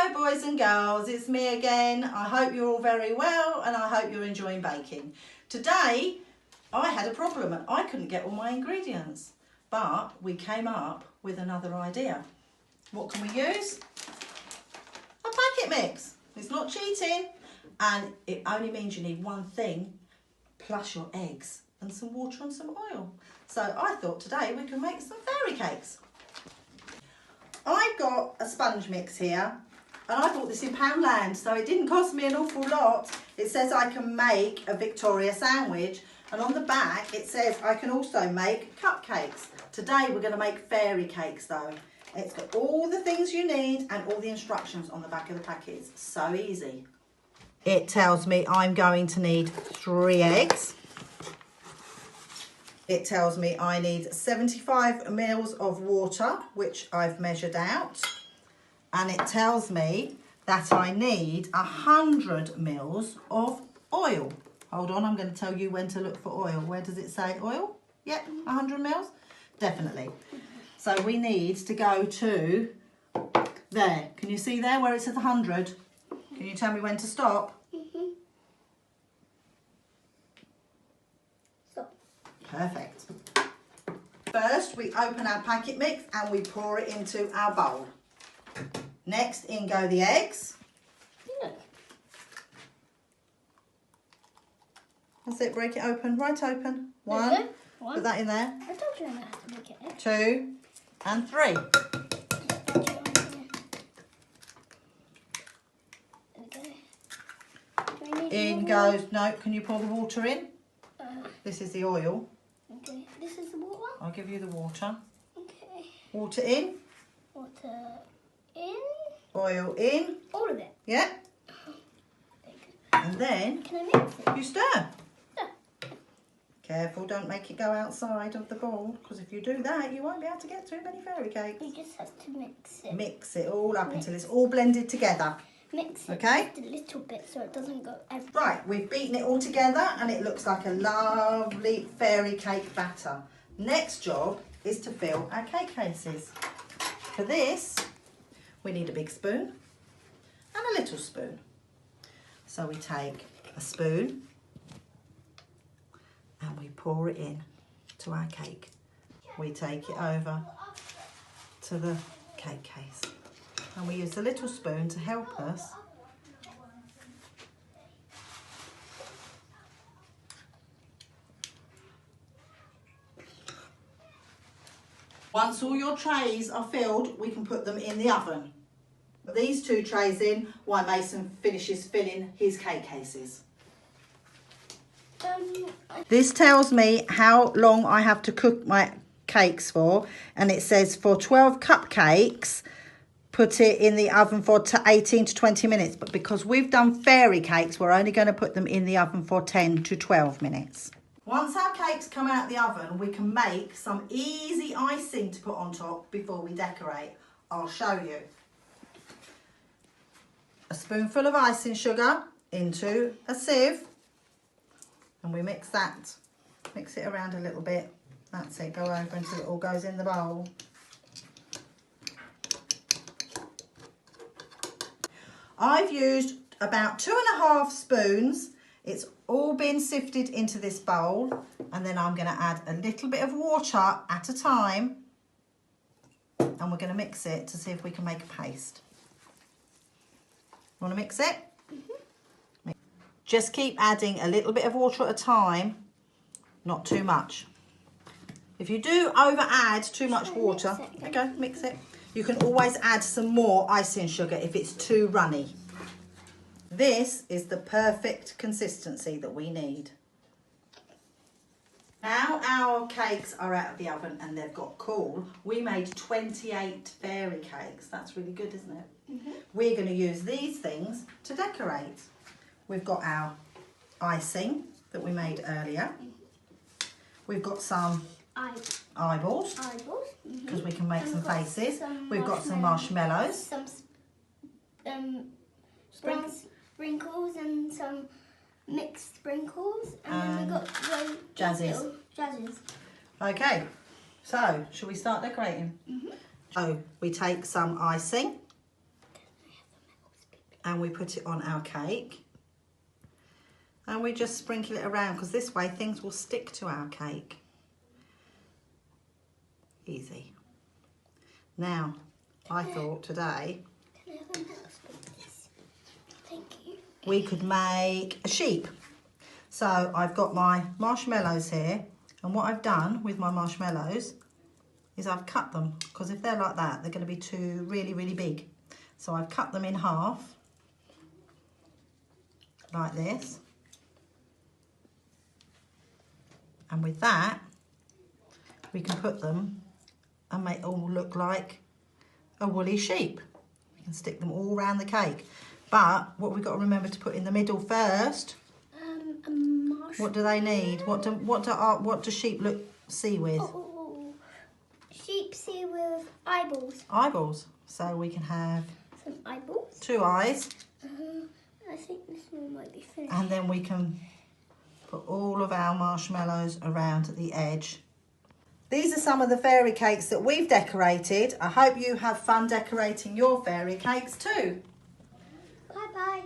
Hello boys and girls, it's me again. I hope you're all very well and I hope you're enjoying baking. Today I had a problem and I couldn't get all my ingredients, but we came up with another idea. What can we use? A packet mix. It's not cheating and it only means you need one thing plus your eggs and some water and some oil. So I thought today we can make some fairy cakes. I've got a sponge mix here and I bought this in Poundland, so it didn't cost me an awful lot. It says I can make a Victoria sandwich and on the back it says I can also make cupcakes. Today we're going to make fairy cakes though. It's got all the things you need and all the instructions on the back of the packet. It's so easy. It tells me I'm going to need 3 eggs. It tells me I need 75 mils of water, which I've measured out. And it tells me that I need 100 mils of oil. Hold on, I'm going to tell you when to look for oil. Where does it say oil? Yep, 100 mils. Definitely. So we need to go to there. Can you see there where it says 100? Can you tell me when to stop? Perfect. First, we open our packet mix and we pour it into our bowl. Next, in go the eggs. That's it, break it open, right open. One. Put that in there. I told you I know how to make it. 2 and 3. In goes, no, can you pour the water in? This is the oil. Okay, this is the water? I'll give you the water. Okay. Water in. Water in. Oil in. All of it? Yeah. And then Can I mix it? you stir. Yeah. Careful, don't make it go outside of the bowl, because if you do that, you won't be able to get too many fairy cakes. You just have to mix it. Mix it all up until it's all blended together. Mix it Okay. just a little bit so it doesn't go everywhere. Right, we've beaten it all together and it looks like a lovely fairy cake batter. Next job is to fill our cake cases. For this, we need a big spoon and a little spoon. So we take a spoon and we pour it in to our cake. We take it over to the cake case and we use the little spoon to help us Once all your trays are filled, we can put them in the oven. Put these 2 trays in while Mason finishes filling his cake cases. This tells me how long I have to cook my cakes for, and it says for 12 cupcakes, put it in the oven for 18 to 20 minutes. But because we've done fairy cakes, we're only going to put them in the oven for 10 to 12 minutes. Once our cakes come out of the oven, we can make some easy icing to put on top before we decorate. I'll show you. A spoonful of icing sugar into a sieve and we mix that. Mix it around a little bit. That's it, go over until it all goes in the bowl. I've used about 2½ spoons. It's all been sifted into this bowl and then I'm going to add a little bit of water at a time and we're going to mix it to see if we can make a paste. Want to mix it? Mm-hmm. Just keep adding a little bit of water at a time, not too much. If you do over add too much water, okay, mix it. You can always add some more icing sugar if it's too runny. This is the perfect consistency that we need. Now our cakes are out of the oven and they've got cool. We made 28 fairy cakes. That's really good, isn't it? Mm-hmm. We're going to use these things to decorate. We've got our icing that we made earlier. We've got some eyeballs because we can make some faces. We've got some marshmallows. Some sprinkles and some mixed sprinkles, and then we got the jazzes. Okay, so shall we start decorating? Mm-hmm. So we take some icing and we put it on our cake. And we just sprinkle it around because this way things will stick to our cake. Easy. Now, I thought today Can I have a mouse, please? Thank you. we could make a sheep. So I've got my marshmallows here, and what I've done with my marshmallows is I've cut them, because if they're like that, they're going to be too really big. So I've cut them in half, like this. And with that, we can put them and make it all look like a woolly sheep. We can stick them all around the cake. But what we've got to remember to put in the middle first. A marshmallow. What do they need? What do sheep see with? Oh, sheep see with eyeballs. Eyeballs. So we can have Some eyeballs. 2 eyes, I think this one might be finished. and then we can put all of our marshmallows around at the edge. These are some of the fairy cakes that we've decorated. I hope you have fun decorating your fairy cakes too. Bye bye.